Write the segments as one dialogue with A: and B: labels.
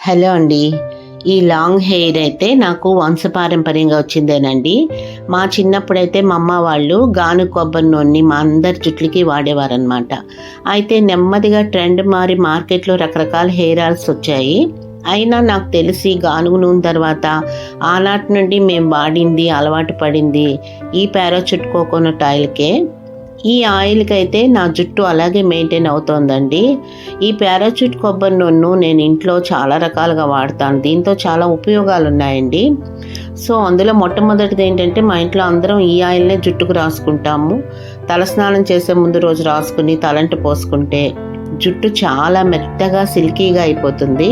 A: Hello అండి. ఈ long hair అయితే నాకు వంశపారంపర్యంగా వచ్చిందేనండి. మా చిన్నప్పుడైతే మా అమ్మ వాళ్ళు గాను కొబ్బరి నూనెని మా అందరి జుట్లకి వాడేవారనమాట. అయితే నెమ్మదిగా ట్రెండ్ మారి మార్కెట్లో రకరకాల హెయిర్ ఆయిల్స్ వచ్చాయి. అయినా నాకు తెలిసి గానుగ నూనె తర్వాత ఆనాటి నుండి మేము వాడింది అలవాటు పడింది ఈ పారాచూట్ కోకోనట్ ఆయిల్కే. ఈ ఆయిల్కి అయితే నా జుట్టు అలాగే మెయింటైన్ అవుతోందండి. ఈ పారాచూట్ కొబ్బరి నూనెను నేను ఇంట్లో చాలా రకాలుగా వాడతాను. దీంతో చాలా ఉపయోగాలు ఉన్నాయండి. సో అందులో మొట్టమొదటిది ఏంటంటే, మా ఇంట్లో అందరం ఈ ఆయిల్నే జుట్టుకు రాసుకుంటాము. తలస్నానం చేసే ముందు రోజు రాసుకుని తలంటు పోసుకుంటే జుట్టు చాలా మెత్తగా సిల్కీగా అయిపోతుంది.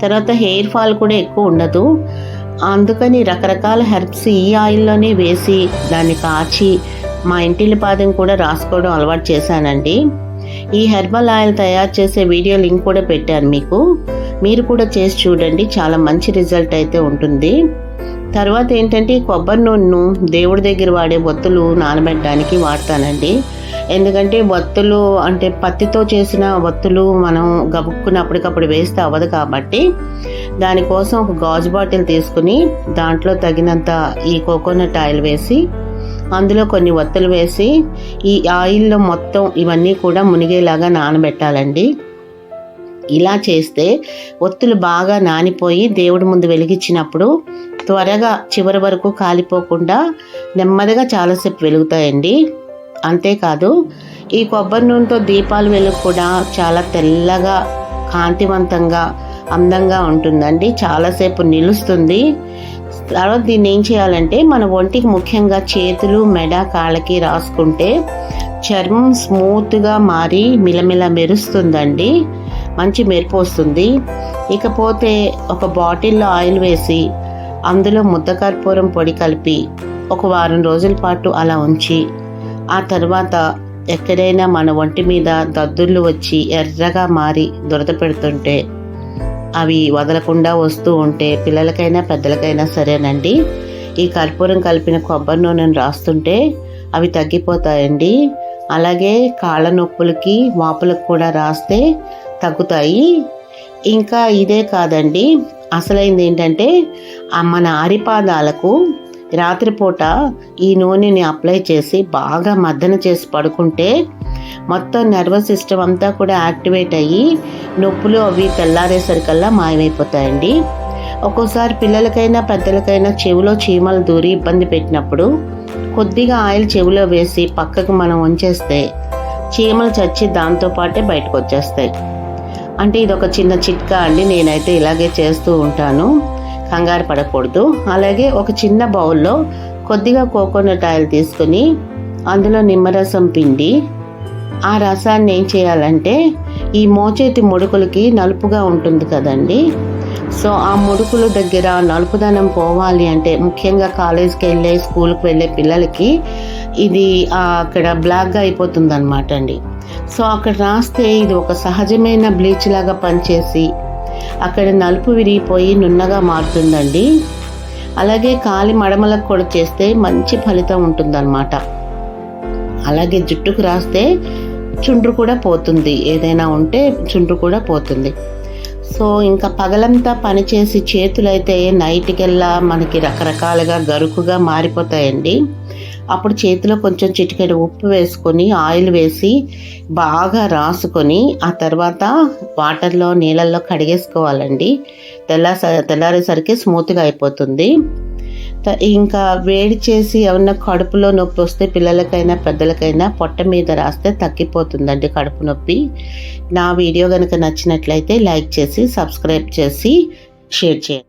A: తర్వాత హెయిర్ ఫాల్ కూడా ఎక్కువ ఉండదు. అందుకని రకరకాల హెర్బ్స్ ఈ ఆయిల్లోనే వేసి దాన్ని కాచి మా ఇంటిల్లిపాదం కూడా రాసుకోవడం అలవాటు చేశానండి. ఈ హెర్బల్ ఆయిల్ తయారు చేసే వీడియో లింక్ కూడా పెట్టాను మీకు. మీరు కూడా చేసి చూడండి, చాలా మంచి రిజల్ట్ అయితే ఉంటుంది. తర్వాత ఏంటంటే, ఈ కొబ్బరి నూనెను దేవుడి దగ్గర వాడే ఒత్తులు నానబెట్టడానికి వాడతానండి. ఎందుకంటే ఒత్తులు అంటే పత్తితో చేసిన ఒత్తులు మనం గబుక్కుని అప్పటికప్పుడు వేస్తే అవ్వదు కాబట్టి, దానికోసం ఒక గాజు బాటిల్ తీసుకుని దాంట్లో తగినంత ఈ కోకోనట్ ఆయిల్ వేసి అందులో కొన్ని ఒత్తులు వేసి ఈ ఆయిల్లో మొత్తం ఇవన్నీ కూడా మునిగేలాగా నానబెట్టాలండి. ఇలా చేస్తే ఒత్తులు బాగా నానిపోయి దేవుడి ముందు వెలిగించినప్పుడు త్వరగా చివరి వరకు కాలిపోకుండా నెమ్మదిగా చాలాసేపు వెలుగుతాయండి. అంతేకాదు, ఈ కొబ్బరి నూనెతో దీపాలు వెలుగు కూడా చాలా తెల్లగా కాంతివంతంగా అందంగా ఉంటుందండి. చాలాసేపు నిలుస్తుంది. తర్వాత దీన్ని ఏం చేయాలంటే, మన ఒంటికి ముఖ్యంగా చేతులు, మెడ, కాళ్ళకి రాసుకుంటే చర్మం స్మూత్గా మారి మిలమిల మెరుస్తుందండి. మంచి మెరుపు వస్తుంది. ఇకపోతే ఒక బాటిల్లో ఆయిల్ వేసి అందులో ముద్ద కర్పూరం పొడి కలిపి ఒక వారం రోజుల పాటు అలా ఉంచి, ఆ తర్వాత ఎక్కడైనా మన ఒంటి మీద దద్దుర్లు వచ్చి ఎర్రగా మారి దురద పెడుతుంటే అవి వదలకుండా వస్తూ ఉంటే పిల్లలకైనా పెద్దలకైనా సరేనండి, ఈ కర్పూరం కలిపిన కొబ్బరి నూనెను రాస్తుంటే అవి తగ్గిపోతాయండి. అలాగే కాళ్ళ నొప్పులకి వాపులకు కూడా రాస్తే తగ్గుతాయి. ఇంకా ఇదే కాదండి, అసలైంది ఏంటంటే, మన అరిపాదాలకు రాత్రిపూట ఈ నూనెని అప్లై చేసి బాగా మర్దన చేసి పడుకుంటే మొత్తం నర్వస్ సిస్టమ్ అంతా కూడా యాక్టివేట్ అయ్యి నొప్పులు అవి తెల్లారేసరికల్లా మాయమైపోతాయండి. ఒక్కోసారి పిల్లలకైనా పెద్దలకైనా చెవిలో చీమలు దూరి ఇబ్బంది పెట్టినప్పుడు కొద్దిగా ఆయిల్ చెవిలో వేసి పక్కకు మనం ఉంచేస్తే చీమలు చచ్చి దాంతోపాటే బయటకు వచ్చేస్తాయి. అంటే ఇది ఒక చిన్న చిట్కా అండి. నేనైతే ఇలాగే చేస్తూ ఉంటాను, కంగారు పడకూడదు. అలాగే ఒక చిన్న బౌల్లో కొద్దిగా కోకోనట్ ఆయిల్ తీసుకుని అందులో నిమ్మరసం పిండి ఆ రసాన్ని ఏం చేయాలంటే, ఈ మోచేతి ముడుకులకి నలుపుగా ఉంటుంది కదండి, సో ఆ ముడుకుల దగ్గర నలుపుదనం పోవాలి అంటే, ముఖ్యంగా కాలేజ్కి వెళ్ళే స్కూల్కి వెళ్ళే పిల్లలకి ఇది అక్కడ బ్లాక్గా అయిపోతుంది అనమాట అండి. సో అక్కడ రాస్తే ఇది ఒక సహజమైన బ్లీచ్ లాగా పనిచేసి అక్కడ నలుపు విరిగిపోయి నున్నగా మారుతుందండి. అలాగే కాలి మడమలకు కూడా చేస్తే మంచి ఫలితం ఉంటుందన్నమాట. అలాగే జుట్టుకు రాస్తే చుండ్రు కూడా పోతుంది, ఏదైనా ఉంటే చుండ్రు కూడా పోతుంది. సో ఇంకా పగలంతా పనిచేసి చేతులైతే నైట్కెల్లా మనకి రకరకాలుగా గరుకుగా మారిపోతాయండి. అప్పుడు చేతిలో కొంచెం చిటికెడు ఉప్పు వేసుకొని ఆయిల్ వేసి బాగా రాసుకొని ఆ తర్వాత వాటర్లో నీళ్ళల్లో కడిగేసుకోవాలండి. తెల్లారేసరికి స్మూత్గా అయిపోతుంది. ఇంకా వేడి చేసి ఏమన్నా కడుపులో నొప్పి వస్తే పిల్లలకైనా పెద్దలకైనా పొట్ట మీద రాస్తే తగ్గిపోతుందండి కడుపు నొప్పి. నా వీడియో కనుక నచ్చినట్లయితే లైక్ చేసి సబ్స్క్రైబ్ చేసి షేర్ చేయండి.